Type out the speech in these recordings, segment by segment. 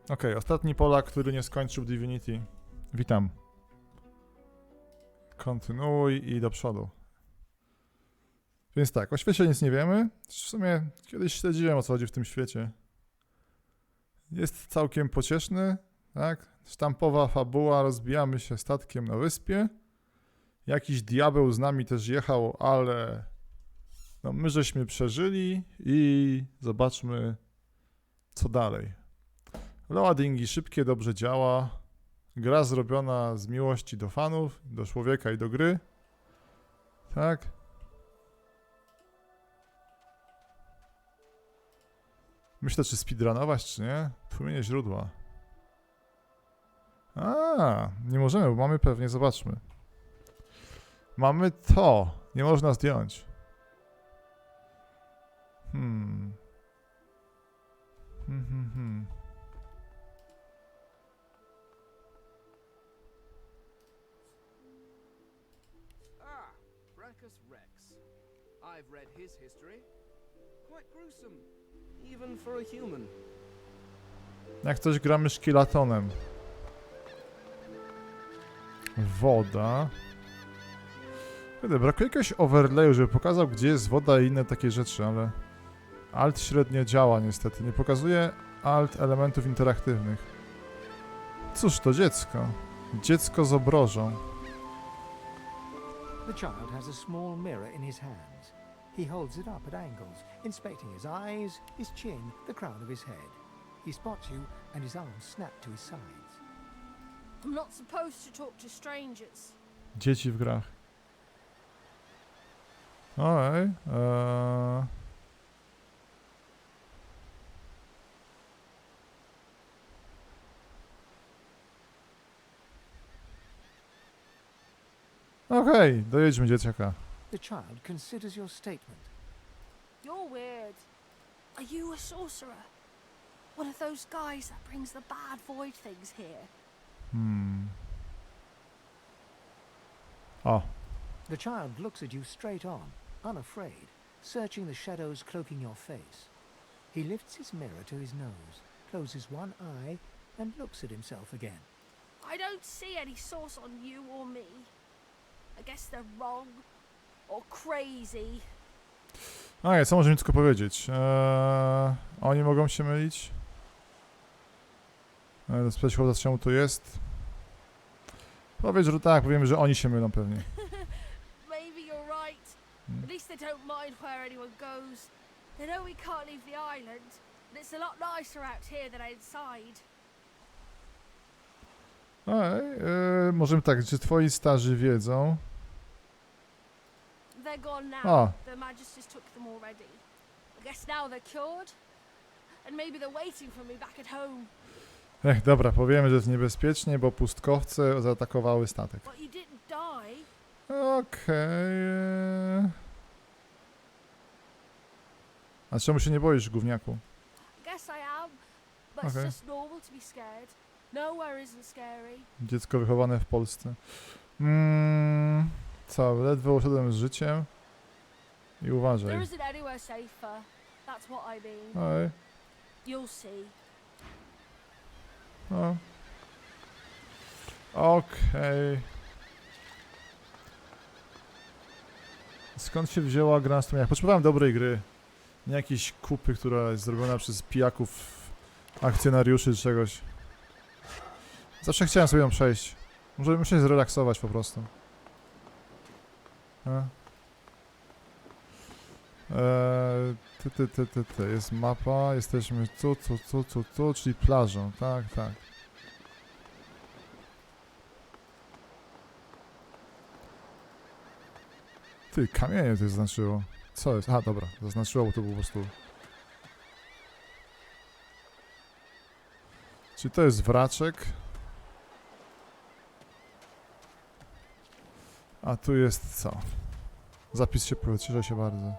Okej, ostatni Polak, który nie skończył Divinity. Witam. Kontynuuj i do przodu. Więc tak, o świecie nic nie wiemy. W sumie kiedyś śledziłem, o co chodzi w tym świecie. Jest całkiem pocieszny, tak? Sztampowa fabuła, rozbijamy się statkiem na wyspie. Jakiś diabeł z nami też jechał, ale no my żeśmy przeżyli i zobaczmy, co dalej. Loadingi szybkie, dobrze działa. Gra zrobiona z miłości do fanów, do człowieka i do gry. Tak? Myślę, czy speedrunować, czy nie? Tłumienie źródła. Nie możemy, bo mamy pewnie, zobaczmy. Mamy to. Nie można zdjąć. I've read his history. Quite gruesome, even for a human. Jak coś gramy szkieletonem. Woda. Brakuje jakiegoś overlayu, żeby pokazał, gdzie jest woda i inne takie rzeczy, ale Alt średnio działa niestety. Nie pokazuje Alt elementów interaktywnych. Cóż to dziecko? Dziecko z obrożą. The child has a small mirror in his hands. He holds it up at angles, inspecting his eyes, his chin, the crown of his head. He spots you, and his arms snap to his sides. I'm not supposed to talk to strangers. Dzieci w grach. Ojej. Okej, dojedźmy dzieciaka. The child considers your statement. You're weird. Are you a sorcerer? One of those guys that brings the bad void things here? O, The child looks at you straight on, unafraid, searching the shadows cloaking your face. He lifts his mirror to his nose, closes one eye, and looks at himself again. I don't see any source on you or me. I guess they're wrong or crazy. okej, co możemy tylko powiedzieć? Oni mogą się mylić. Sprawdź, czemu tu jest. Powiedz, że tak, powiemy, że oni się mylą pewnie. Maybe you're right. At least they don't mind where anyone goes. They know we can't leave the island, and it's a lot nicer out here than inside. Możemy tak, czy twoi starzy wiedzą? They're gone now. Oh. The Magisters took them already. I guess now they're cured. And maybe they're waiting for me back at home. Dobra, powiemy, że jest niebezpiecznie, bo pustkowce zaatakowały statek. But you didn't die. Okej. A czemu się nie boisz, gówniaku? I guess I am. But Okay. it's just normal to be scared. Nowhere isn't scary. Dziecko wychowane w Polsce. Co, ledwo uszedłem z życiem. I There uważaj. isn't anywhere safer. That's what I mean. Oj, You'll see. no. Okej. Skąd się wzięła gra na strumieniach? Potrzebowałem dobrej gry. Nie jakiejś kupy, która jest zrobiona przez pijaków, akcjonariuszy czy czegoś. Zawsze chciałem sobie ją przejść. Muszę się zrelaksować po prostu. Jest mapa, jesteśmy tu, czyli plażą, tak. Ty, kamienie to zaznaczyło. Co jest? Aha, dobra, zaznaczyło, bo to było po prostu... Czy to jest wraczek? A tu jest co? Zapis się cieszę się bardzo.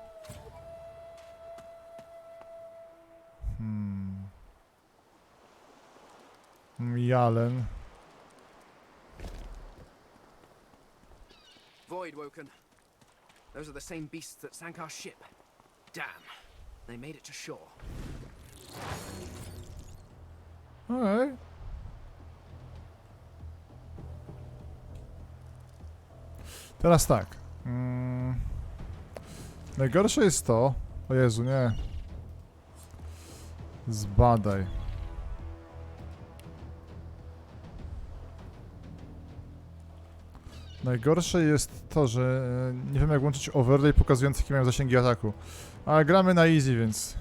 Jalen. Void woken. Those are the same beasts that sank our ship. Damn. They made it to shore. Okej. Teraz tak. Najgorsze jest to... O Jezu, nie. Zbadaj. Najgorsze jest to, że nie wiem jak włączyć overlay pokazujący jakie mają zasięgi ataku. Ale gramy na easy, więc...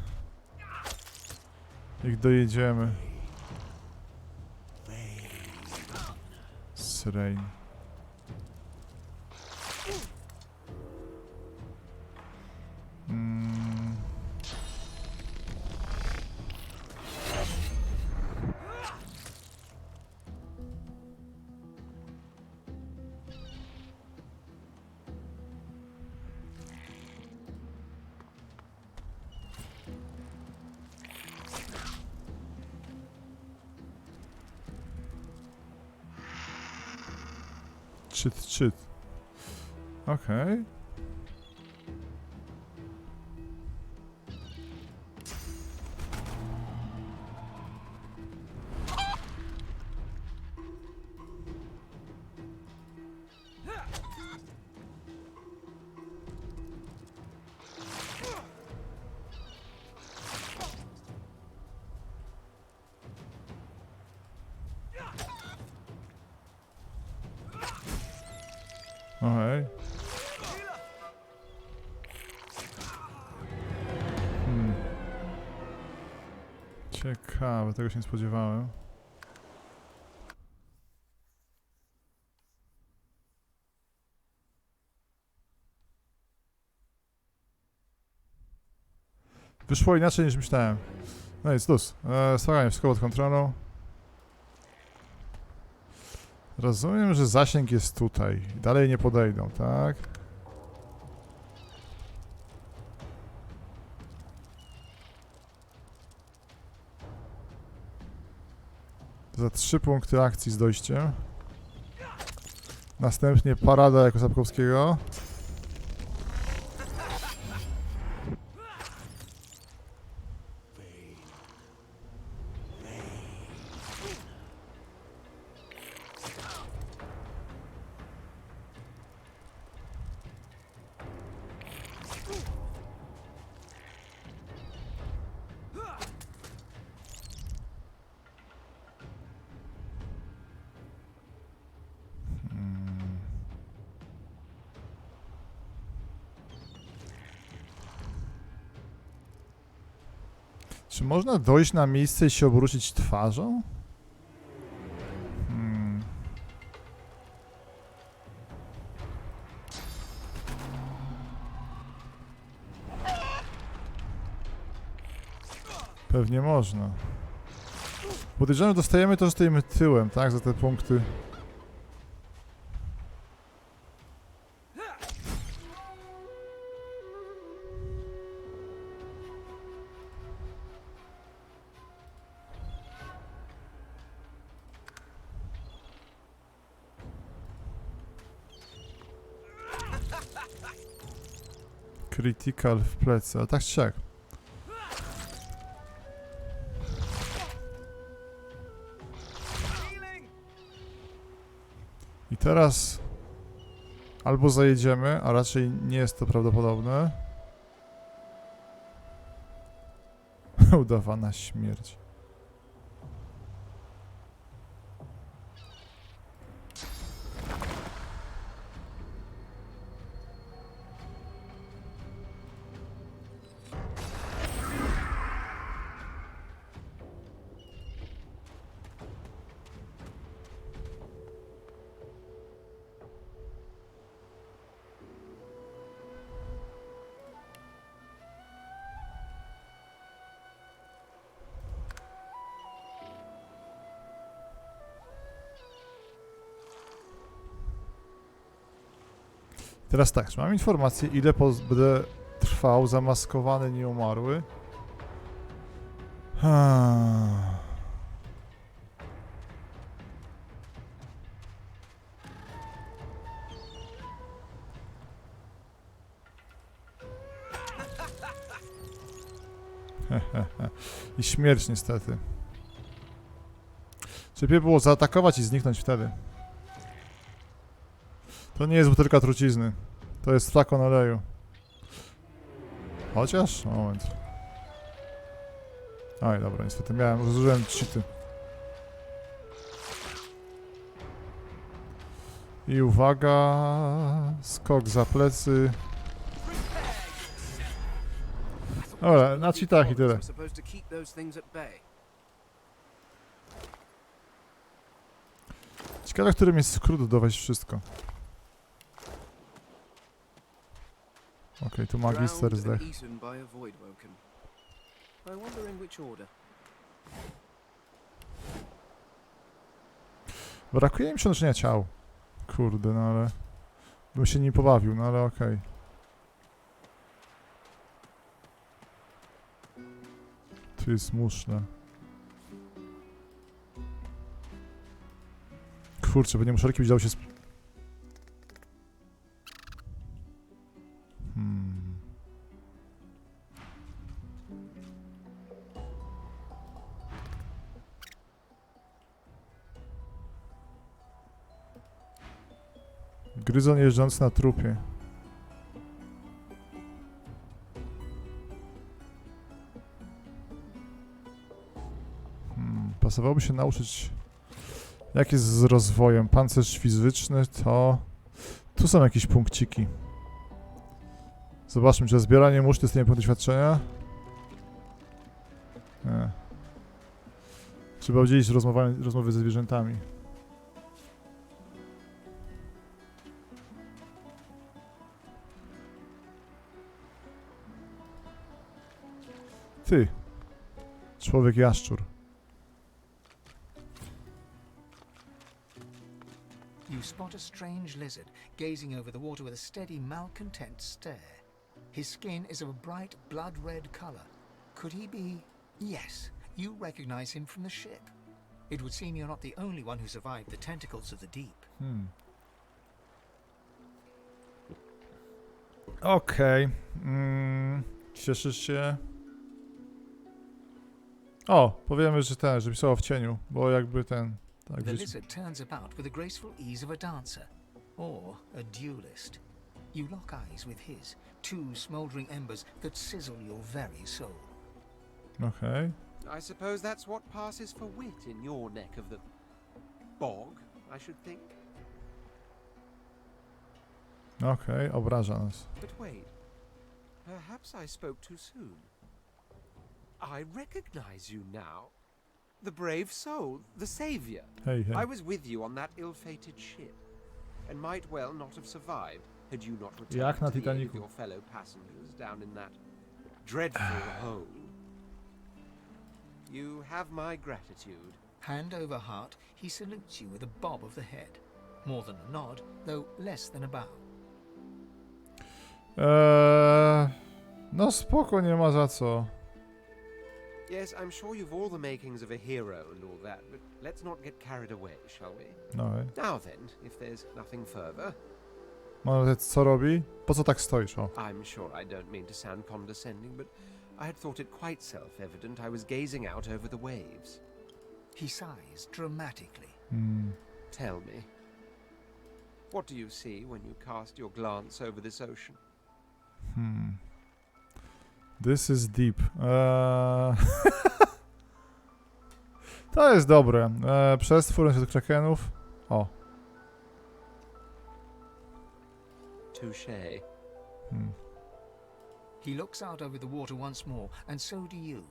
Jak dojedziemy. Srain. Czyt. Okej. Okej. Ciekawe, tego się nie spodziewałem. Wyszło inaczej niż myślałem. No jest luz. Spokojnie, wszystko pod kontrolą. Rozumiem, że zasięg jest tutaj. Dalej nie podejdą, tak? Za 3 punkty akcji z dojściem. Następnie parada jako Sapkowskiego. Czy można dojść na miejsce i się obrócić twarzą? Pewnie można. Podejrzewam, że dostajemy to, że stoimy tyłem, tak? Za te punkty. Critical w plecy, ale tak czy siak. I teraz albo zajedziemy, a raczej nie jest to prawdopodobne. Udawana śmierć. Teraz tak, czy mam informację, ile będę trwał zamaskowany, nieumarły? I śmierć niestety. Lepiej było zaatakować i zniknąć wtedy. To nie jest butelka trucizny. To jest flakon oleju. Chociaż? Moment. Oj, dobra, niestety zużyłem cheaty. I uwaga, skok za plecy. Dobra, na cheatach i tyle. Ciekawe, którym jest skrót do wejść wszystko. Okej, tu magister zdech. Brakuje mi przenoszenia ciał. Kurde, no ale... Bym się nim pobawił, no ale okej. Tu jest muszla. Kurczę, będzie muszelki być dało się... Gryzon jeżdżący na trupie. Pasowałoby się nauczyć, jak jest z rozwojem. Pancerz fizyczny to... Tu są jakieś punkciki. Zobaczmy, czy zbieranie muszli jest nie punkt doświadczenia. Nie. Trzeba udzielić rozmowy ze zwierzętami. Ty. Człowiek jaszczur. You spot a strange lizard gazing over the water with a steady, malcontent stare. His skin is of a bright, blood-red color. Could he be... Yes, you recognize him from the ship. It would seem you're not the only one who survived the tentacles of the deep. Okej. Cieszysz się? O, powiemy, że że pisało w cieniu, bo jakby ten... Tak, The lizard turns about with the graceful ease of a dancer, or a duelist. You lock eyes with his, two smouldering embers that sizzle your very soul. Okej. I suppose that's what passes for wit in your neck of the bog, I should think. Okej, obraża nas. But wait, perhaps I spoke too soon. I recognize you now. The brave soul, the savior. Hej, hej. I was with you on that ill-fated ship, and might well not have survived had you not returned Jak na to the aid of Titanicu. your fellow passengers down in that dreadful hole. You have my gratitude. Hand over heart, he salutes you with a bob of the head. More than a nod, though less than a bow. No spoko, nie ma za co. Yes, I'm sure you've all the makings of a hero and all that, but let's not get carried away, shall we? No hej. Now then, if there's nothing further, Może co robi? Po co tak stoisz? O. I'm sure I don't mean to sound condescending, but I had thought it quite self-evident I was gazing out over the waves. He sighs dramatically. Tell me, what do you see when you cast your glance over this ocean? This is deep. To jest dobre. Przestwór się do krakenów. O. Touché. He looks out over the water once more, and so do you.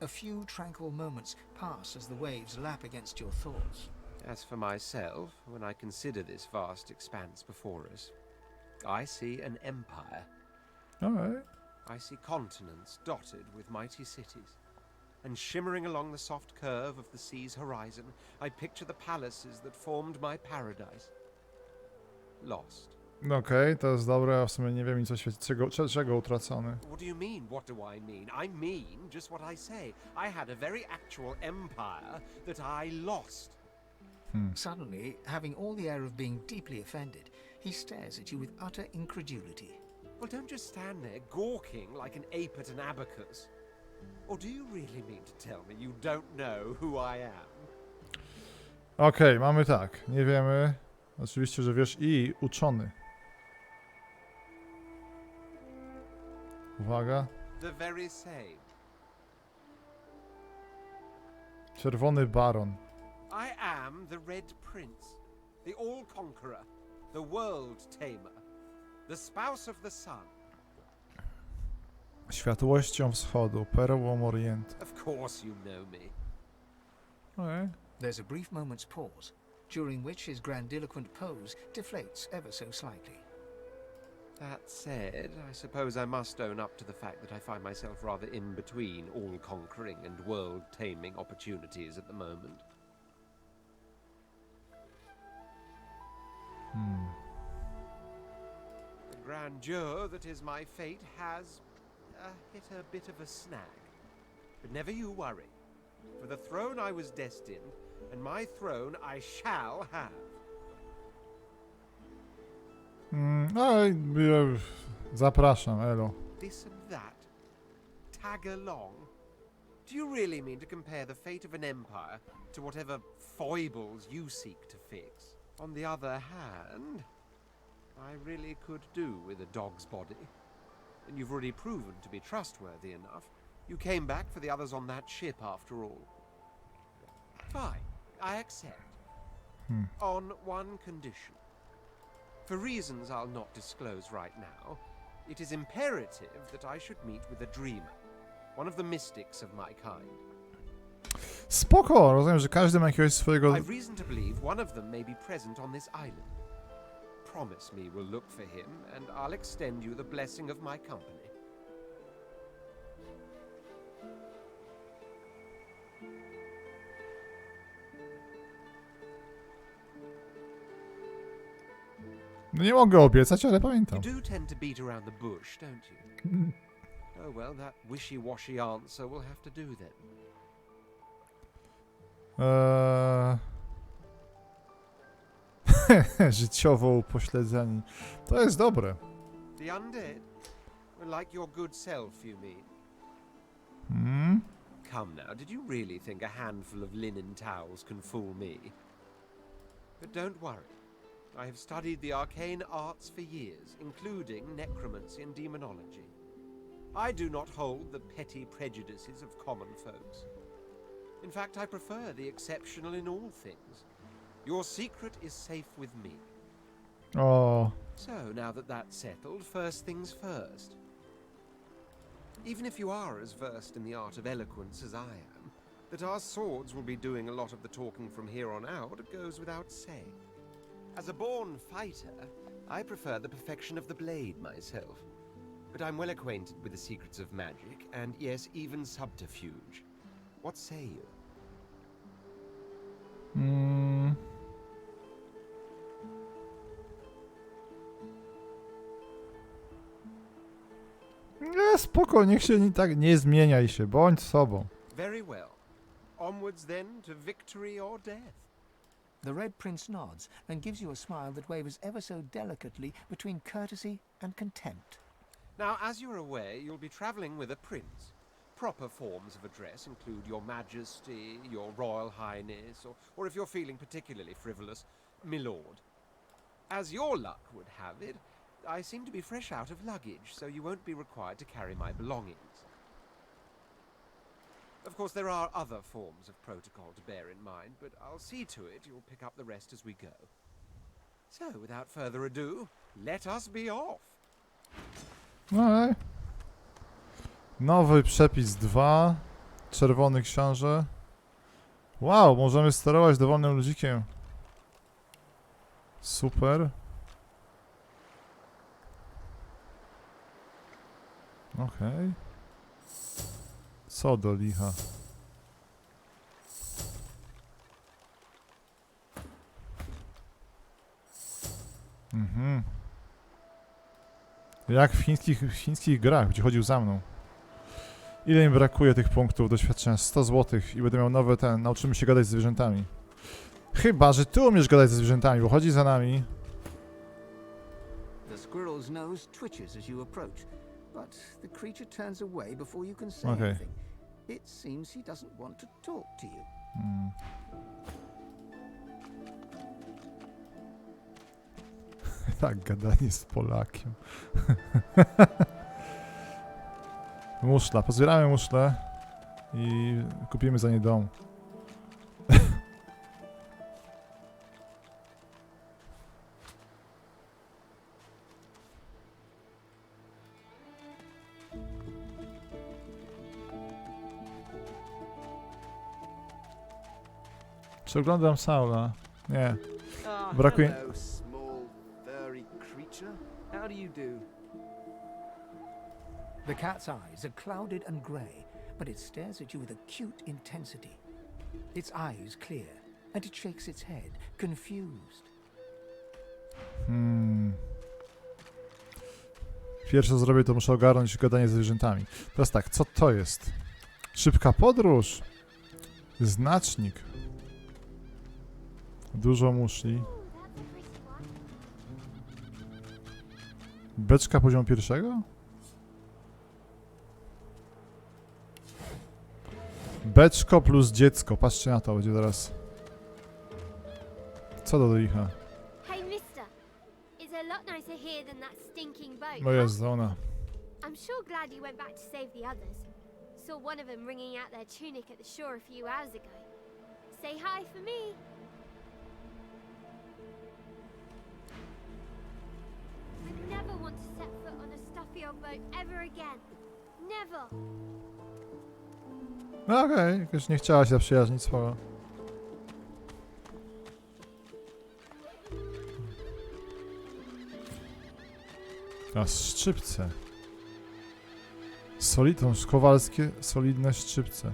A few tranquil moments pass as the waves lap against your thoughts. As for myself, when I consider this vast expanse before us, I see an empire. Alright. I see continents dotted with mighty cities. And shimmering along the soft curve of the sea's horizon, I picture the palaces that formed my paradise. Lost. Okej, to jest dobre, a w sumie nie wiem nic o świecie. Czego utracony? What do you mean, what do I mean? I mean just what I say. I had a very actual empire that I lost. Suddenly, having all the air of being deeply offended, he stares at you with utter incredulity. Well, don't just stand there gawking like an ape at an abacus. Or do you really mean to tell me you don't know who I am? Okej, mamy tak. Nie wiemy. Oczywiście, że wiesz i uczony. Uwaga. The very same. Czerwony baron. I am the Red Prince, the All-Conqueror, the World Tamer, the Spouse of the Sun. Światłością wschodu, perłą orientu. Of course you know me. Okej. There's a brief moment's pause, during which his grandiloquent pose deflates ever so slightly. That said, I suppose I must own up to the fact that I find myself rather in between all-conquering and world-taming opportunities at the moment. The grandeur that is my fate has hit a bit of a snag. But never you worry. For the throne I was destined, and my throne I shall have. Zapraszam, elo. This and that. Tag along. Do you really mean to compare the fate of an empire to whatever foibles you seek to fix? On the other hand, I really could do with a dog's body. And you've already proven to be trustworthy enough. You came back for the others on that ship after all. Fine, I accept. On one condition. For reasons I'll not disclose right now, it is imperative that I should meet with a dreamer. One of the mystics of my kind. Spoko, rozumiem, że każdy ma jakiegoś swojego... I've reason to believe one of them may be present on this island. Promise me we'll look for him, and I'll extend you the blessing of my company. No nie mogę obiecać, ale You pamiętam. do tend to beat around the bush, don't you? Oh well, that wishy-washy answer will have to do then. Życiowo upośledzeni. To jest dobre. The undead? Well, like your good self, you mean? Come now, did you really think a handful of linen towels can fool me? But don't worry. I have studied the arcane arts for years, including necromancy and demonology. I do not hold the petty prejudices of common folks. In fact, I prefer the exceptional in all things. Your secret is safe with me. O, So, now that that's settled, first things first. Even if you are as versed in the art of eloquence as I am, that our swords will be doing a lot of the talking from here on out goes without saying. As a born fighter, I prefer the perfection of the blade myself. But I'm well acquainted with the secrets of magic, and yes, even subterfuge. What say you? Nie, spoko, niech się nie zmieniaj się, bądź sobą. Very well. Onwards then to victory or death. The Red Prince nods and gives you a smile that wavers ever so delicately between courtesy and contempt. Now, as you're aware, you'll be traveling with a prince. Proper forms of address include Your Majesty, Your Royal Highness, or if you're feeling particularly frivolous, My Lord. As your luck would have it, I seem to be fresh out of luggage, so you won't be required to carry my belongings. Of course, there are other forms of protocol to bear in mind, but I'll see to it you'll pick up the rest as we go. So, without further ado, let us be off. Okej. Nowy przepis 2. Czerwony książę. Wow, możemy sterować dowolnym ludzikiem. Super. Okej. Co do licha. Jak w chińskich grach, gdzie chodził za mną. Ile mi brakuje tych punktów doświadczenia? 100 zł i będę miał nowe nauczymy się gadać z zwierzętami. Chyba, że ty umiesz gadać ze zwierzętami, bo chodzi za nami. The squirrel's nose twitches as you approach, but the creature turns away before you can say Okay. anything. It seems he doesn't want to talk to you. Tak, gadanie z Polakiem. Muszla. Pozbieramy muszlę i kupimy za nie dom. Czy oglądam Saula? Nie. Brakuje... Hello, small, furry creature. How do you do? The cat's eyes are clouded and grey, but it stares at you with acute intensity. Its eyes clear, and it shakes its head, confused. Pierwsze co zrobię, to muszę ogarnąć gadanie z zwierzętami. Teraz tak, co to jest? Szybka podróż. Znacznik. Dużo muszli. Beczka poziomu pierwszego? Beczko plus dziecko. Patrzcie na to, będzie zaraz. Co do licha? Hey, mister. It's a lot nicer here than that stinking boat. No jest ona. I'm sure glad you went back to save the others. Saw one of them wringing out their tunic at the shore a few hours ago. Say hi for me. I never want to set foot on a stuffy old boat ever again. Never. No okej, jakoś nie chciała się zaprzyjaźnić swoją. A szczypce. Kowalskie, solidne szczypce.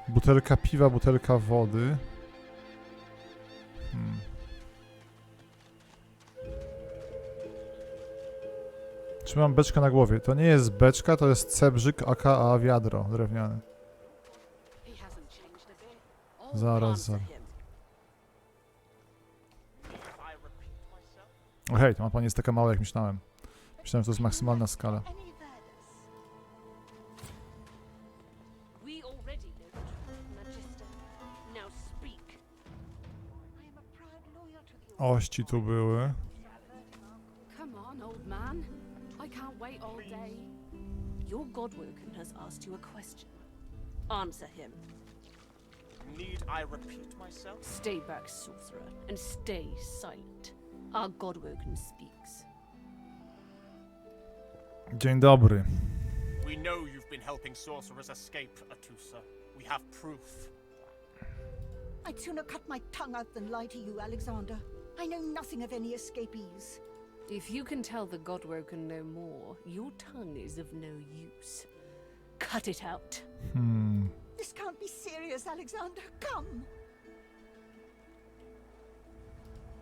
Butelka piwa, butelka wody. Trzymam beczkę na głowie. To nie jest beczka, to jest cebrzyk aka wiadro drewniane. Zaraz. O hej, to mapa nie jest taka mała jak myślałem. Myślałem, że to jest maksymalna skala. Ości tu były. Come on, old man. I can't wait all day. Your Godwoken has asked you a question. Answer him. Need I repeat myself? Stay back, sorcerer, and stay silent. Our Godwoken speaks. Dzień dobry. We know you've been helping sorcerers escape, Atusa. We have proof. I'd sooner cut my tongue out than lie to you, Alexander. I know nothing of any escapees. If you can tell the Godwoken no more, your tongue is of no use. Cut it out. This can't be serious, Alexander. Come.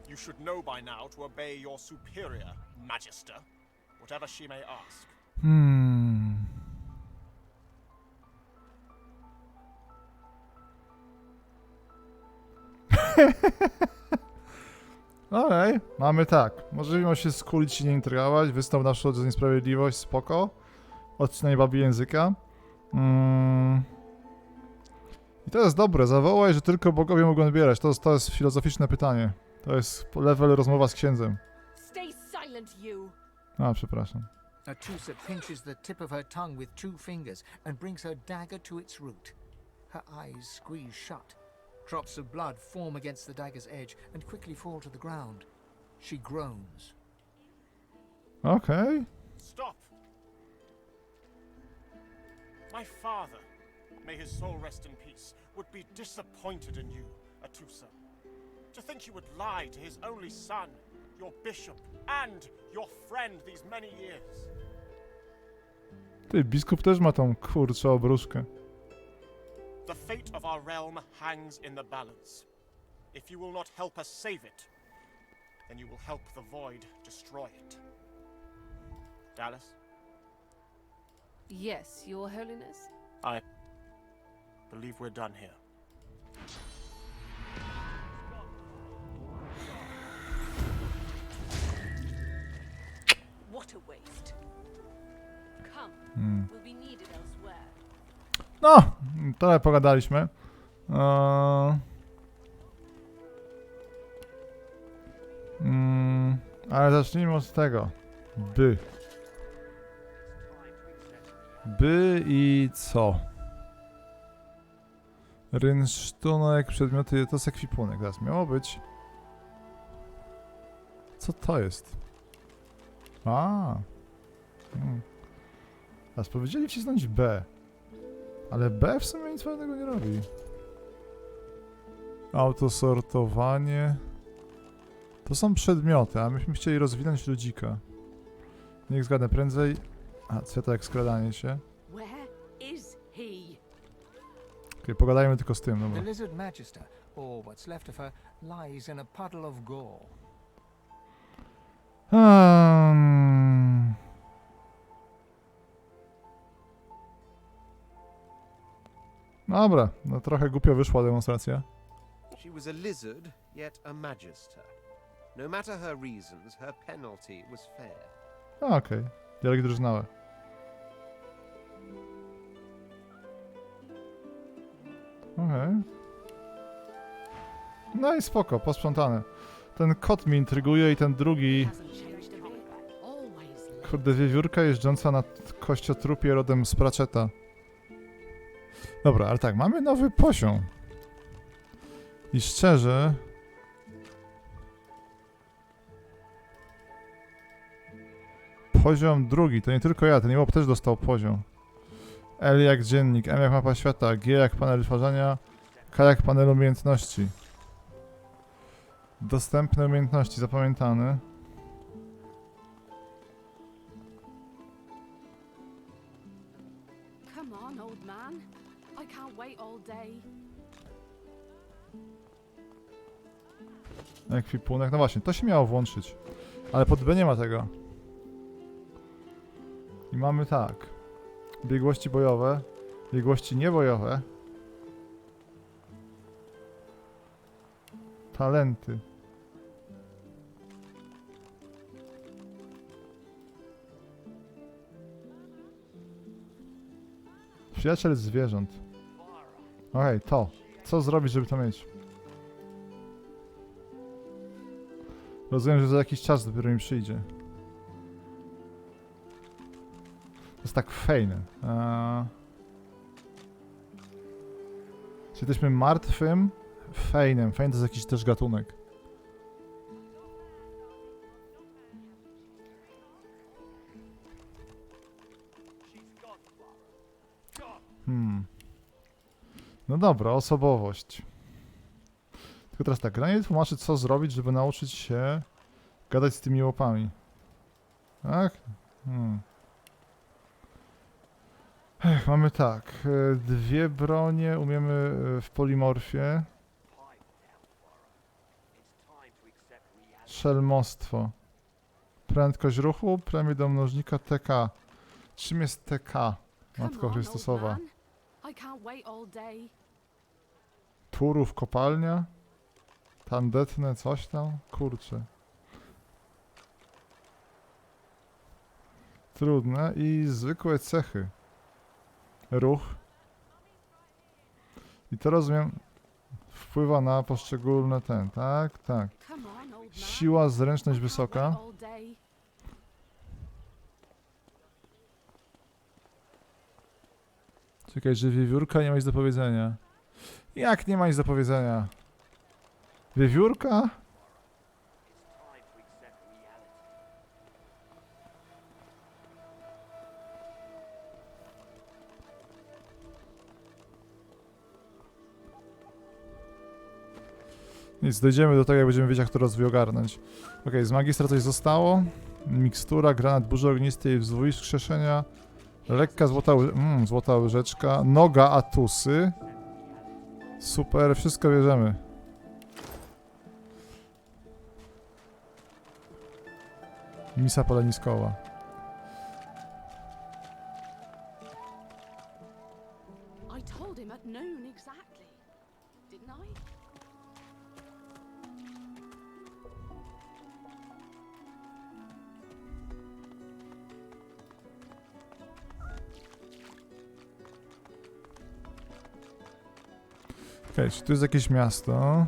You should know by now to obey your superior, Magister, whatever she may ask. Okej, mamy tak. Możemy się skulić i nie intrygować. Wystąp na przód za niesprawiedliwość, spoko. Odcinanie babi języka. I to jest dobre. Zawołaj, że tylko bogowie mogą odbierać. To jest filozoficzne pytanie. To jest level rozmowa z księdzem. Stay silent, you. A, przepraszam. Atusa pinches the tip of her tongue with 2 fingers and brings her dagger to its root. Her eyes squeeze shut. Drops of blood form against the dagger's edge and quickly fall to the ground. She groans. Okej. Stop! My father, may his soul rest in peace, would be disappointed in you, Atusa. To think you would lie to his only son, your bishop, and your friend these many years. Ty, biskup też ma tą kurczę obruszkę. The fate of our realm hangs in the balance. If you will not help us save it, then you will help the void destroy it. Dallas? Yes, Your Holiness? I believe we're done here. What a waste. Come, we'll be needed elsewhere. No, trochę pogadaliśmy. Ale zacznijmy od tego. By i co? Rynsztunek, przedmioty, to jest ekwipunek. Teraz miało być. Co to jest? Teraz powiedzieli wcisnąć B. Ale B w sumie nic fajnego nie robi. Autosortowanie. To są przedmioty, a myśmy chcieli rozwinąć ludzika. Niech zgadnę prędzej. Co to jak skradanie się? Okej, pogadajmy tylko z tym, dobra. The lizard magister, or what's left of her, lies in a puddle of gore. Dobra, no trochę głupio wyszła demonstracja. She was a lizard, yet a magister. No matter her reasons, her penalty was fair. Okej, dialogi drużynowe. Okej. No i spoko, posprzątane. Ten kot mi intryguje i ten drugi... Kurde, wiewiórka jeżdżąca na kościotrupie rodem z Pratchetta. Dobra, ale tak, mamy nowy poziom. I szczerze... Poziom drugi, to nie tylko ja, ten Job też dostał poziom. L jak dziennik, M jak mapa świata, G jak panel tworzenia, K jak panel umiejętności. Dostępne umiejętności, zapamiętane. Come on, old man. I can't wait all day. Ekwipunek, no właśnie, to się miało włączyć. Ale pod B nie ma tego. I mamy tak. Biegłości bojowe, biegłości niebojowe. Talenty. Przyjaciel zwierząt. Okej, to. Co zrobić, żeby to mieć? Rozumiem, że za jakiś czas dopiero mi przyjdzie. To jest tak fajne. Czy jesteśmy martwym fejnem. Fejn to jest jakiś też gatunek. No dobra, osobowość. Tylko teraz tak, gra nie tłumaczy, co zrobić, żeby nauczyć się gadać z tymi łopami. Tak? Mamy tak, dwie bronie, umiemy w polimorfie. Szelmostwo. Prędkość ruchu, premię do mnożnika TK. Czym jest TK? Matko Chrystusowa. Turów kopalnia? Tandetne coś tam? Kurczę. Trudne i zwykłe cechy. Ruch. I to rozumiem wpływa na poszczególne tak, tak. Siła, zręczność wysoka. Czekaj, że wiewiórka nie ma nic do powiedzenia. Jak nie ma nic do powiedzenia? Wiewiórka? Nic, dojdziemy do tego, jak będziemy wiedzieć, jak to rozwój ogarnąć. Okej, z magistra coś zostało. Mikstura, granat burzy ognistej, wzwój wskrzeszenia. Lekka złota łyżeczka. Noga atusy. Super, wszystko bierzemy. Misa poleniskowa. I told him at noon exactly, didn't I? Okej, czy tu jest jakieś miasto?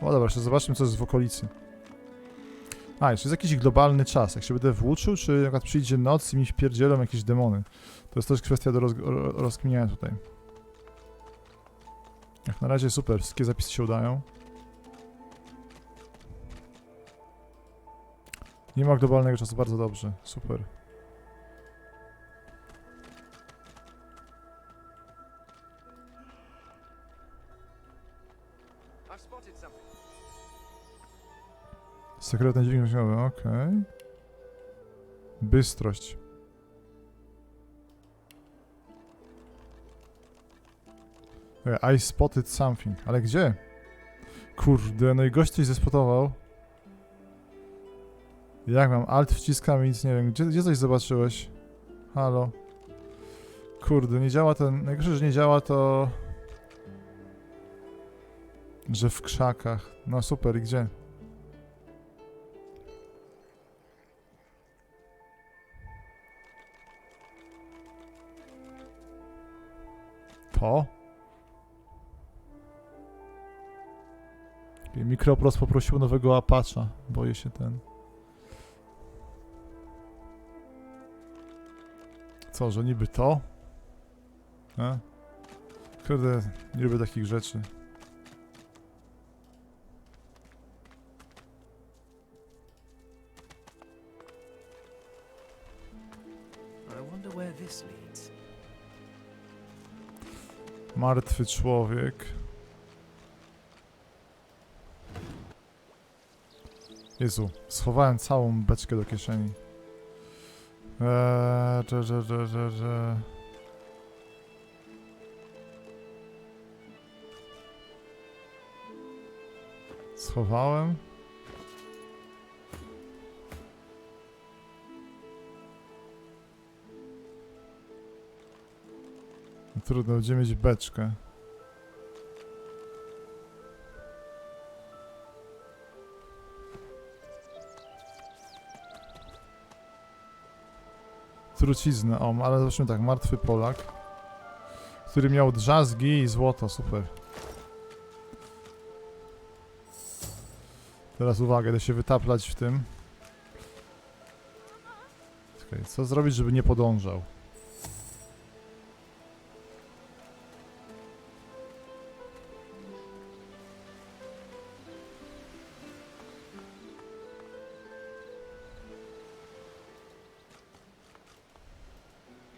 O dobra, jeszcze zobaczmy, co jest w okolicy. A, jeszcze jest jakiś globalny czas. Jak się będę włóczył, czy na przykład przyjdzie noc i mi wpierdzielą jakieś demony. To jest też kwestia do rozkminiania tutaj. Jak na razie super, wszystkie zapisy się udają. Nie ma globalnego czasu, bardzo dobrze, super. Sekretny dźwięk myślowy, okej. Bystrość. I spotted something, ale gdzie? Kurde, no i gość coś zespotował. Jak mam? Alt wciskam i nic nie wiem. Gdzie coś zobaczyłeś? Halo? Kurde, nie działa ten... Najgorsze, że nie działa to... Że w krzakach. No super, i gdzie? To? Mikropros poprosił nowego Apacha. Boję się ten. Co, że niby to? A? Kurde, nie lubię takich rzeczy. I wonder where this leads. Martwy człowiek. Jezu, schowałem całą beczkę do kieszeni. Schowałem. No trudno, będziemy mieć beczkę. Trucizna, o, ale zobaczmy tak, martwy Polak, który miał drzazgi i złoto, super. Teraz uwaga, idę się wytaplać w tym. Czekaj, co zrobić, żeby nie podążał?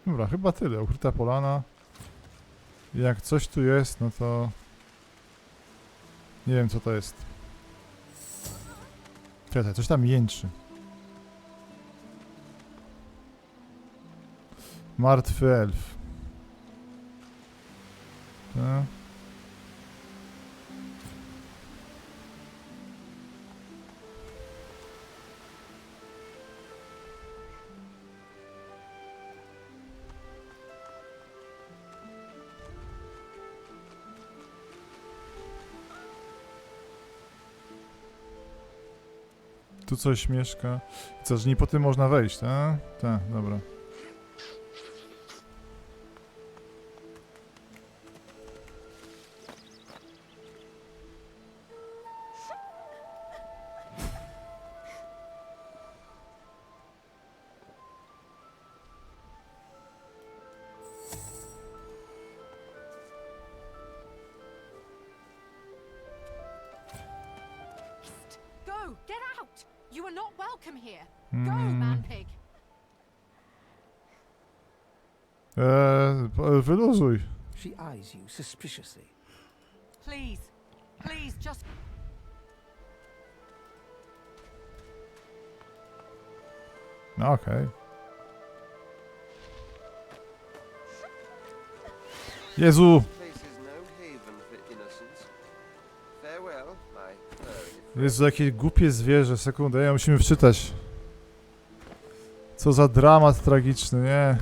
Dobra, chyba tyle. Ukryta polana. Jak coś tu jest, no to... Nie wiem, co to jest. Czekaj, coś tam jęczy. Martwy elf. Tak. Tu coś mieszka. Co, że nie po tym można wejść, tak? Tak, dobra. Go! Get out! You are not welcome here. Go, man pig. Wyluzuj. She eyes you suspiciously. Please. Please, just... No okej. Jezu! Jezu, jakie głupie zwierzę. Sekundę, musimy wczytać. Co za dramat tragiczny, nie?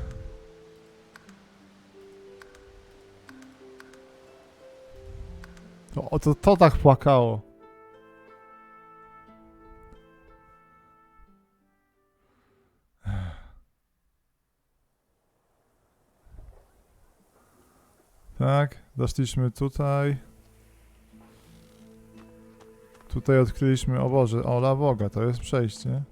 To tak płakało. Tak, doszliśmy tutaj. Tutaj odkryliśmy, o Boże, ola Boga, to jest przejście.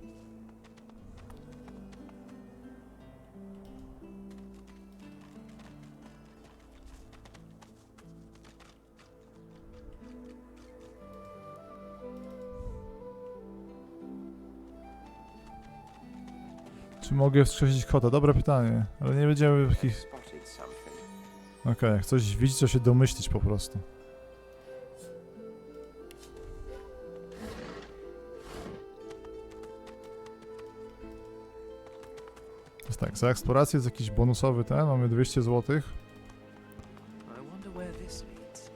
Czy mogę wskrzesić kota? Dobre pytanie, ale nie będziemy takich... Spotted something. Okej, jak coś widzieć, to się domyślić po prostu. Jest tak, za eksplorację jest jakiś bonusowy ten, mamy 200 zł. I wonder where this leads.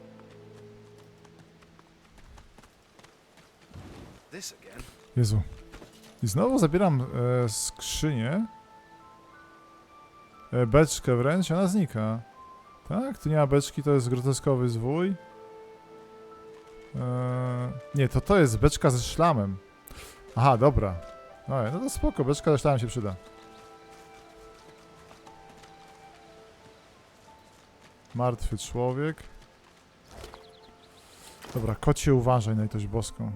This again? Jezu. I znowu zabieram skrzynię. Beczkę wręcz, ona znika. Tak? Tu nie ma beczki, to jest groteskowy zwój. Nie, to jest beczka ze szlamem. Aha, dobra. No to spoko, beczka ze szlamem się przyda. Martwy człowiek. Dobra, kocie uważaj na litość boską.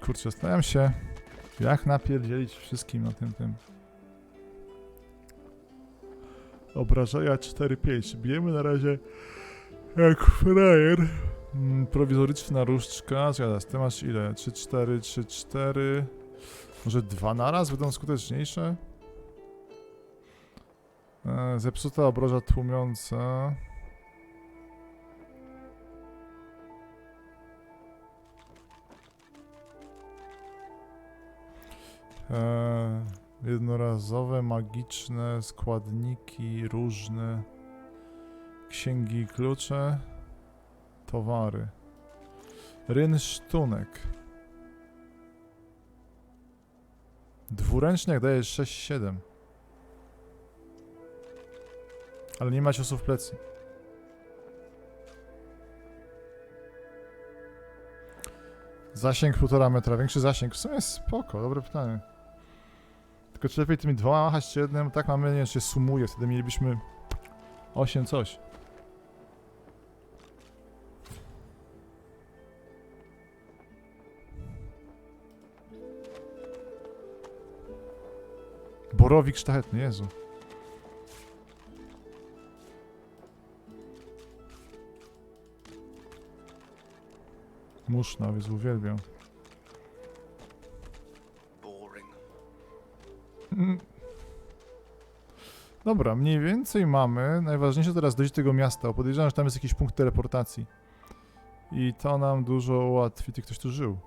Kurczę, zastanawiam się, jak napierdzielić wszystkim na tym. Obrażenia 4-5. Bijemy na razie jak frajer. Prowizoryczna różdżka. Zgadza, ty masz ile? 3-4, 3-4. Może 2 naraz będą skuteczniejsze? Zepsuta obroża tłumiąca. Jednorazowe, magiczne, składniki różne, księgi i klucze, towary. Rynsztunek. Dwuręczny jak daje 6-7. Ale nie ma ciosów w plecy. Zasięg 1,5 metra. Większy zasięg. W sumie spoko, dobre pytanie. Tylko czy lepiej tymi 2 machać czy jednym? Tak mamy, nie wiem, czy się sumuje. Wtedy mielibyśmy 8 coś. Borowik sztachetny, Jezu. Muszna, więc uwielbiam. Dobra, mniej więcej mamy. Najważniejsze teraz dojść do tego miasta. Podejrzewam, że tam jest jakiś punkt teleportacji. I to nam dużo ułatwi. Ty, ktoś tu żył.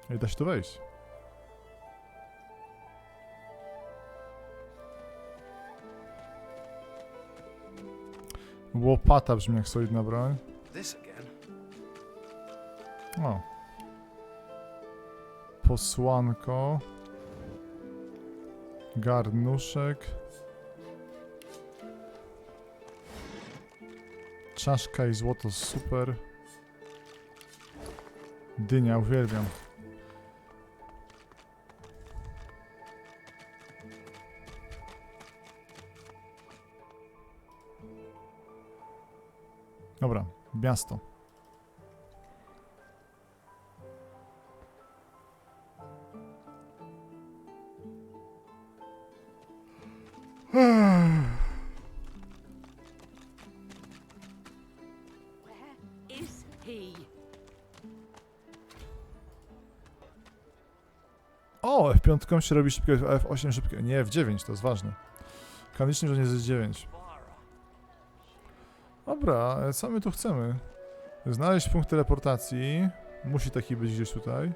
Ej, da się tu wejść. Łopata brzmi jak solidna broń. O. Posłanko. Garnuszek. Czaszka i złoto, super. Dynia, uwielbiam. Dobra, miasto. O, F5 się robi szybko, F8 szybko. Nie, F9 to jest ważne. Kanonicznie, że nie jest 9. Dobra, co my tu chcemy? Znaleźć punkt teleportacji. Musi taki być gdzieś tutaj.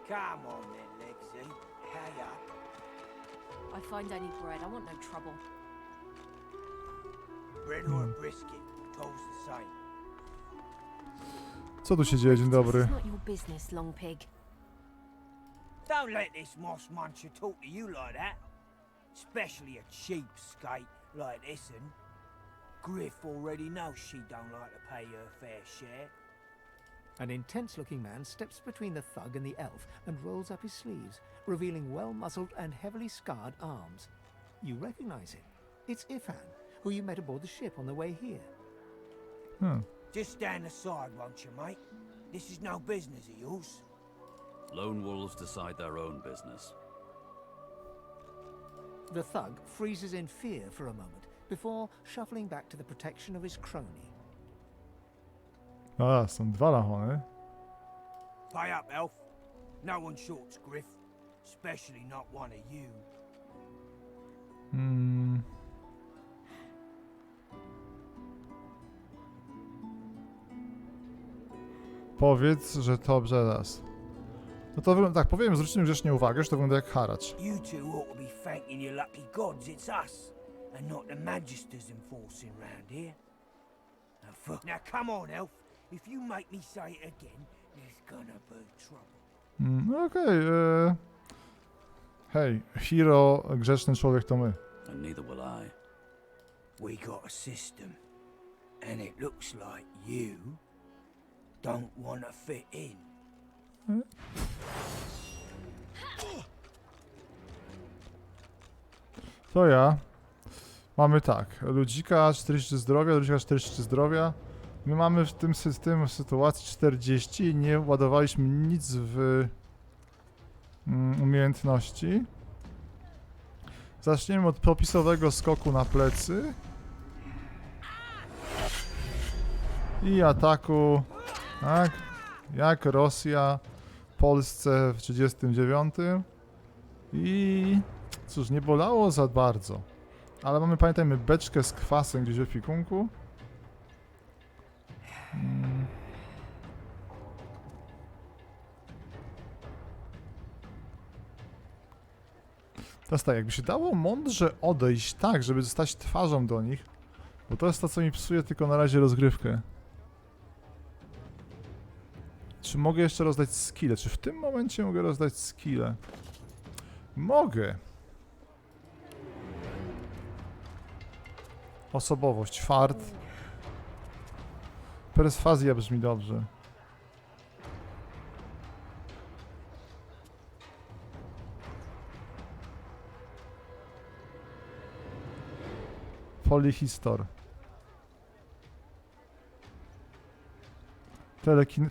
Come on then, Legsy. Hurry up. I find I need bread. I want no trouble. Bread or a brisket, toast the same. Co tu się dzieje? Dzień dobry. It's not your business, long pig. Don't let this moss muncher talk to you like that. Especially a cheapskate like this one. Griff already knows she don't like to pay her fair share. An intense-looking man steps between the thug and the elf and rolls up his sleeves, revealing well-muscled and heavily scarred arms. You recognize him. It's Ifan, who you met aboard the ship on the way here. Just stand aside, won't you, mate? This is no business of yours. Lone wolves decide their own business. The thug freezes in fear for a moment before shuffling back to the protection of his crony. A, są dwa lachony. Pay up, elf. No one shorts Griff. Especially not one of you. Powiedz, że to brzedas. No to wygląda tak, powiem, zwróćcie grzecznie uwagę, że to wygląda jak haracz. You two ought to be thanking your lucky gods it's us, and not the magisters enforcing round here. Now come on, elf. If you make me say it again, there's gonna be trouble. Okej, hej, hero, grzeczny człowiek to my. And neither will I. We got a system, and it looks like you don't want to fit in. To ja. Mamy tak, ludzika 43 zdrowia, ludzika 43 zdrowia. My mamy w tym sytuacji 40 i nie ładowaliśmy nic w umiejętności. Zaczniemy od popisowego skoku na plecy. I ataku, tak, jak Rosja Polsce w 39. I cóż, nie bolało za bardzo. Ale mamy, pamiętajmy, beczkę z kwasem gdzieś w epikunku. Teraz tak, jakby się dało mądrze odejść tak, żeby zostać twarzą do nich, bo to jest to, co mi psuje tylko na razie rozgrywkę. Czy mogę jeszcze rozdać skille? Czy w tym momencie mogę rozdać skille? Mogę. Osobowość, fart. Perswazja brzmi dobrze. Polyhistor.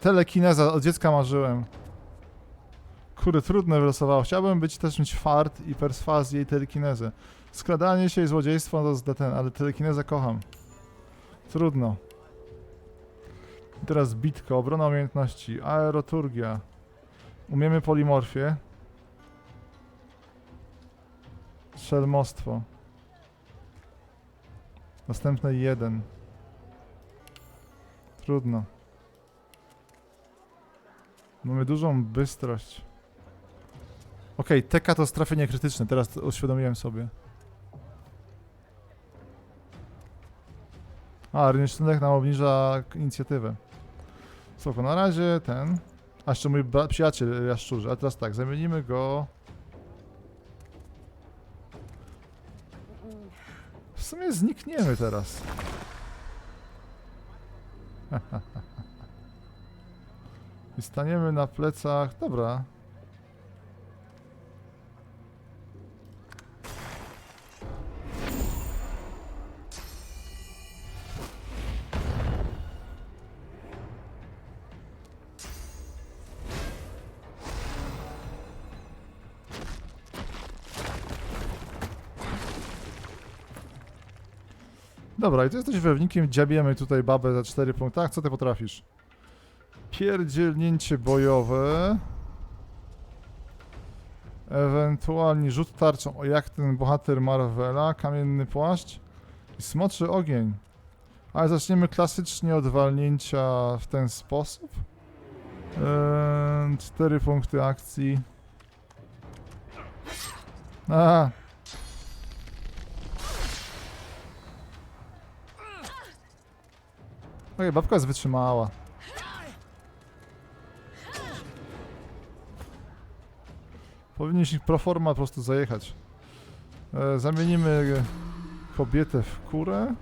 Telekineza, od dziecka marzyłem. Kurde, trudne wylosowało. Chciałbym mieć fart i perswazję i telekinezę. Skradanie się i złodziejstwo to jest ten, ale telekinezę kocham. Trudno. I teraz bitka, obrona umiejętności, aeroturgia. Umiemy polimorfię. Szelmostwo. Następne 1. Trudno. Mamy dużą bystrość. Okej, TK to jest trafienie krytyczne, teraz uświadomiłem sobie. A, rynek nam obniża inicjatywę. Spoko, na razie ten... A jeszcze mój przyjaciel jaszczurzy, ale teraz tak, zamienimy go... W sumie znikniemy teraz. I staniemy na plecach... Dobra. Dobra, i ty jesteś wewnikiem, dziabiemy tutaj babę za 4 punkty. Tak, co ty potrafisz? Pierdzielnięcie bojowe. Ewentualnie rzut tarczą, o jak ten bohater Marvela. Kamienny płaszcz. I smoczy ogień. Ale zaczniemy klasycznie od walnięcia w ten sposób. 4 punkty akcji. Okej, babka jest wytrzymała. Powinniśmy pro forma po prostu zajechać. Zamienimy kobietę w kurę.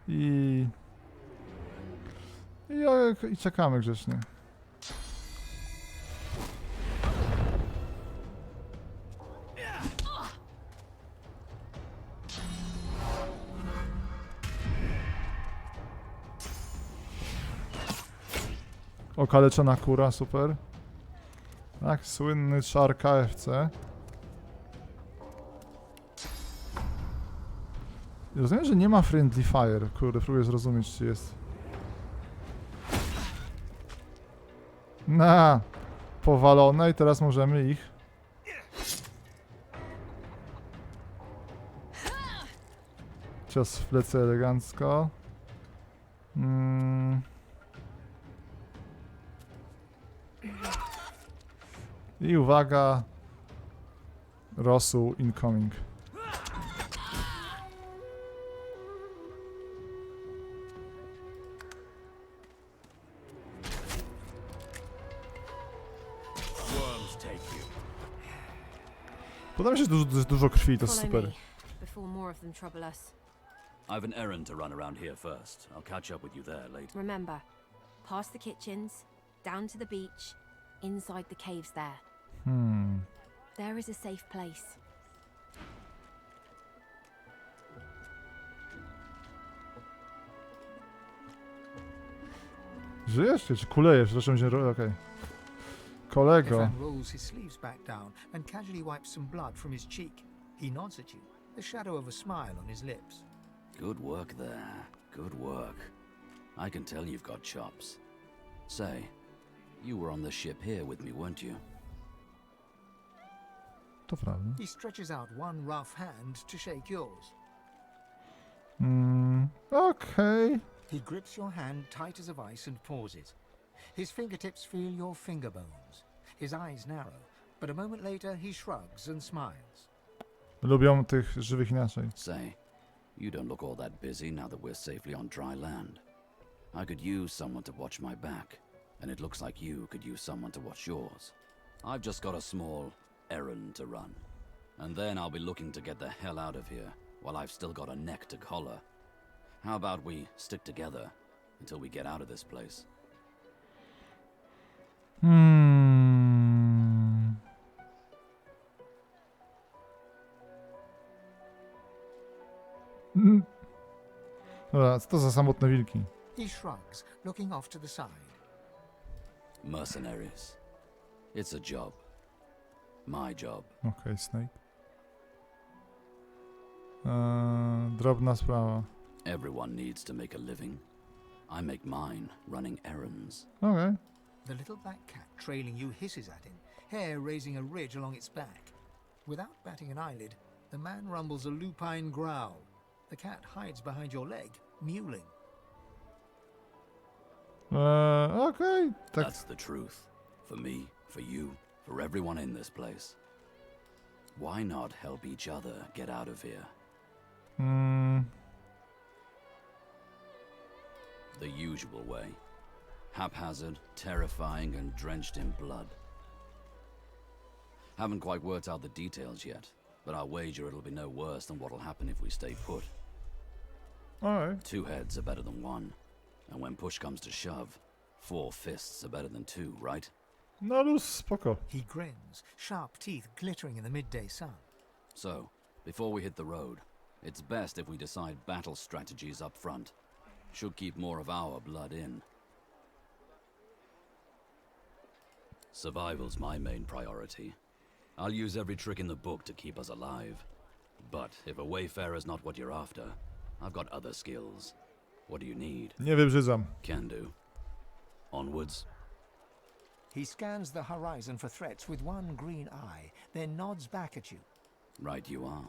I czekamy grzecznie. Okaleczona kura, super. Tak, słynny czar KFC. Rozumiem, że nie ma friendly fire. Kurde, próbuję zrozumieć, czy jest. Powalone i teraz możemy ich. Cios w plecy elegancko. I uwaga, rosół incoming. Podoba mi się, że dużo krwi, to jest super. I've an errand to run around here first. I'll catch up with you there later. Remember, past the kitchens, down to the beach, inside the caves there. There is a safe place. Żyjesz? Czy kulejesz? Zresztą się... Okej. Kolego. Ivan rolls his sleeves back down and casually wipes some blood from his cheek. He nods at you, the shadow of a smile on his lips. Good work there. Good work. I can tell you've got chops. Say, you were on the ship here with me, weren't you? To prawda. He stretches out one rough hand to shake yours. Okay. He grips your hand tight as a vice and pauses. His fingertips feel your finger bones. His eyes narrow, but a moment later he shrugs and smiles. Lubią tych żywych inaczej. Say, you don't look all that busy now that we're safely on dry land. I could use someone to watch my back, and it looks like you could use someone to watch yours. I've just got a small errand to run, and then I'll be looking to get the hell out of here while I've still got a neck to collar. How about we stick together until we get out of this place? Dobra, co to za samotne wilki? He shrugs, looking off to the side. Mercenaries. It's a job. My job. Okej, Snake. Drobna sprawa. Everyone needs to make a living. I make mine running errands. Okay. The little black cat trailing you hisses at him, hair raising a ridge along its back. Without batting an eyelid, the man rumbles a lupine growl. The cat hides behind your leg, mewling. Okay. Tak. That's the truth. For me, for you, for everyone in this place. Why not help each other get out of here? The usual way. Haphazard, terrifying, and drenched in blood. Haven't quite worked out the details yet, but I'll wager it'll be no worse than what'll happen if we stay put. Alright. 2 heads are better than 1. And when push comes to shove, 4 fists are better than 2, right? No luz, spoko. He grins, sharp teeth glittering in the midday sun. So, before we hit the road, it's best if we decide battle strategies up front. Should keep more of our blood in. Survival's my main priority. I'll use every trick in the book to keep us alive. But if a wayfarer's not what you're after, I've got other skills. What do you need? Nie wybrzydzam. Can do. Onwards. He scans the horizon for threats with one green eye, then nods back at you. Right you are.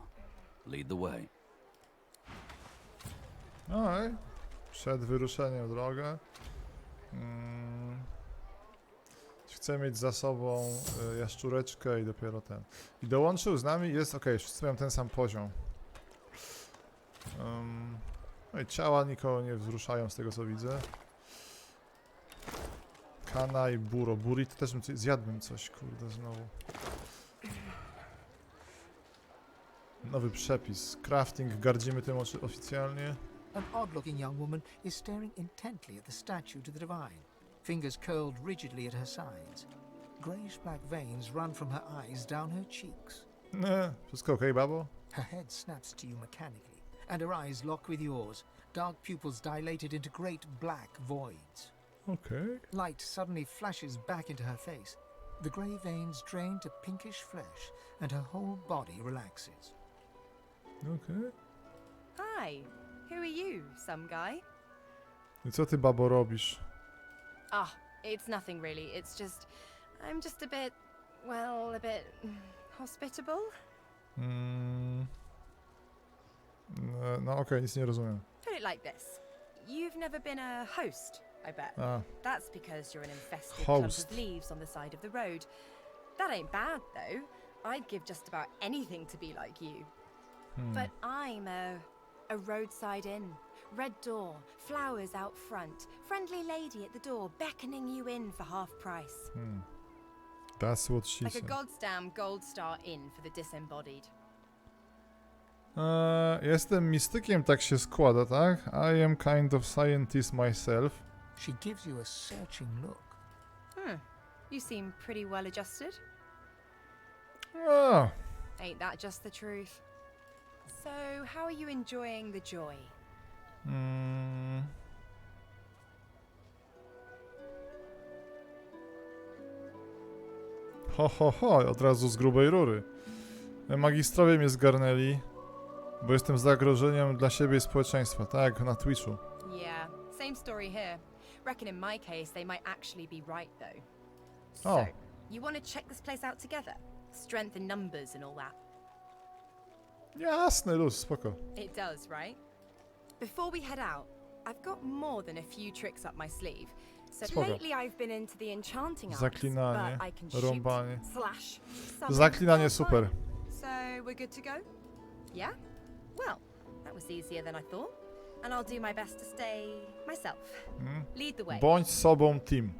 Lead the way. Alright. Przed wyruszeniem w drogę. Chcę mieć za sobą jaszczureczkę i dopiero ten. I dołączył z nami, jest ok, wszyscy mają ten sam poziom. No i ciała nikogo nie wzruszają z tego co widzę. Kana i buro. Buri to też bym zjadłbym coś, kurde, znowu. Nowy przepis. Crafting, gardzimy tym oficjalnie. An odd-looking young woman is staring intently at the statue to the divine, fingers curled rigidly at her sides. Greyish-black veins run from her eyes down her cheeks. Wszystko okej, babo? Her head snaps to you mechanically, and her eyes lock with yours, dark pupils dilated into great black voids. Okay. Light suddenly flashes back into her face. The grey veins drain to pinkish flesh, and her whole body relaxes. Okay. Hi, who are you, some guy? I co ty, babo, robisz? Ah, it's nothing really. It's just, I'm just a bit, well, a bit hospitable. No okej, nic nie rozumiem. Put it like this. You've never been a host, I bet. That's because you're an infested clump of leaves on the side of the road. That ain't bad, though. I'd give just about anything to be like you. But I'm a roadside inn. Red door, flowers out front, friendly lady at the door beckoning you in for half price. That's what she like said. A goddamn gold star inn for the disembodied. Jestem mistykiem, tak się składa, tak? I am kind of scientist myself. She gives you a searching look. You seem pretty well adjusted. Ain't that just the truth? So, how are you enjoying the joy? Od razu z grubej rury. Magistrowie mnie zgarnęli, bo jestem zagrożeniem dla siebie i społeczeństwa, tak, na Twitchu. Yeah, same story here. Reckon in my case they might actually be right though. Oh. So, you want to check this place out together? Strength in numbers and all that. Jasne, luz, spoko. It does, right? Before we head out, I've got more than a few tricks up my sleeve. So Spoko. lately I've been into the enchanting arts, Zaklinanie, but I can shoot, rąbanie. slash, summon, Zaklinanie all super. fine. So we're good to go? Yeah? Well, that was easier than I thought. And I'll do my best to stay myself. Lead the way. Bądź sobą team.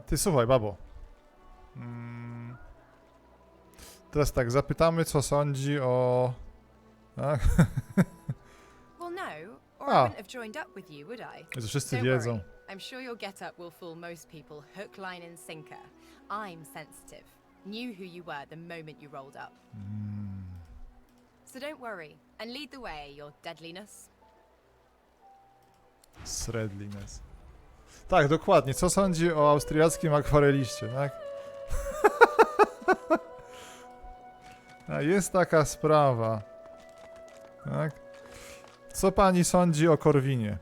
Ty słuchaj, babo. Teraz tak, zapytamy, co sądzi o... Tak? Well, no, or I wouldn't have joined up with you, would I? To wszyscy Don't wiedzą. worry. I'm sure your get-up will fool most people, hook, line and sinker. I'm sensitive. Knew who you were the moment you rolled up. So don't worry, and lead the way, your deadliness. Sredliness. Tak, dokładnie. Co sądzi o austriackim akwareliście, tak? Jest taka sprawa. Tak? Co pani sądzi o Korwinie?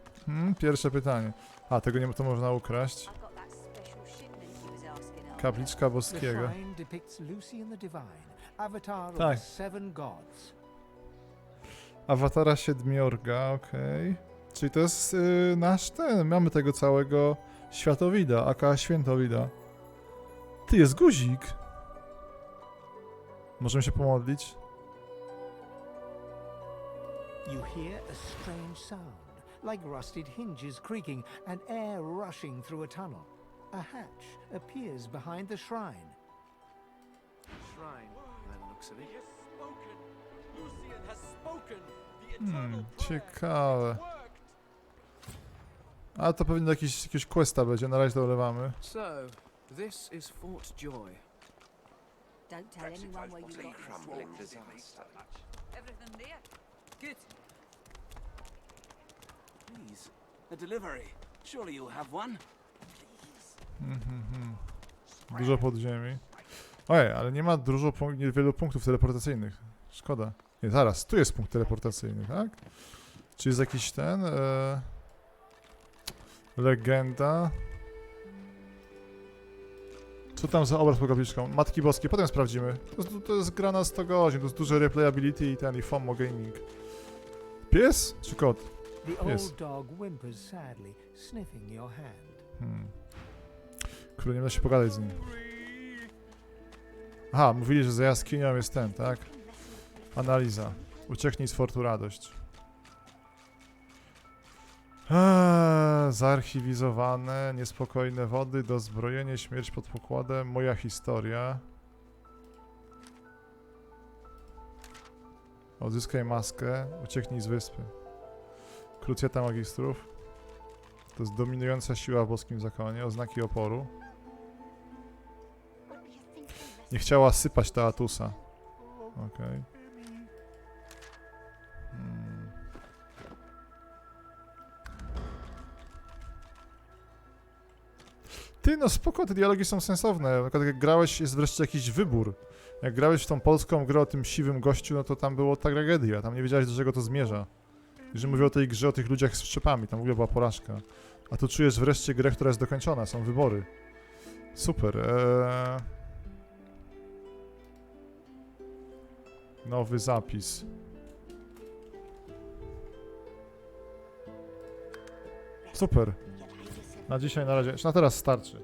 Pierwsze pytanie. Tego nie to można ukraść. Kapliczka boskiego. Tak. Awatara siedmiorga, okej. Czyli to jest nasz ten. Mamy tego całego światowida, aka świętowida. Ty, jest guzik. Możemy się pomodlić? You hear a strange sound, like rusted hinges creaking and air rushing through a tunnel. A hatch appears behind the shrine. Shrine, by the looks of it. Lucian has spoken. The eternal Ciekawe. A to pewnie jakiegoś questa będzie, na razie to olewamy. So, this is Fort Joy. Don't tell anyone where you got Crumbling disaster. everything there. Good. Please, a delivery. Surely you'll have one. Dużo podziemi. Ojej, ale nie ma wielu punktów teleportacyjnych. Szkoda. Nie, zaraz, tu jest punkt teleportacyjny, tak? Czy jest jakiś ten... legenda. Co tam za obraz pod kapliczką? Matki Boskie, potem sprawdzimy. To jest gra na 100 godzin, to jest duże replayability i FOMO gaming. Pies czy kot? The old dog whimpers sadly, sniffing your hand. Kurde, nie da się pogadać z nim. Aha, mówili, że za jaskinią jest ten, tak? Analiza. Ucieknij z fortu radość. Zaarchiwizowane, niespokojne wody, dozbrojenie, śmierć pod pokładem, moja historia. Odzyskaj maskę, ucieknij z wyspy. Krucjata magistrów. To jest dominująca siła w boskim zakonie, oznaki oporu. Nie chciała sypać Teatusa. Okej. Ty, no spoko, te dialogi są sensowne. Na przykład jak grałeś, jest wreszcie jakiś wybór. Jak grałeś w tą polską grę o tym siwym gościu, no to tam było ta tragedia. Tam nie wiedziałeś, do czego to zmierza. Że mówię o tej grze, o tych ludziach z szczepami, tam w ogóle była porażka. A tu czujesz wreszcie grę, która jest dokończona, są wybory. Super. Nowy zapis. Super. Na dzisiaj na razie, na teraz starczy.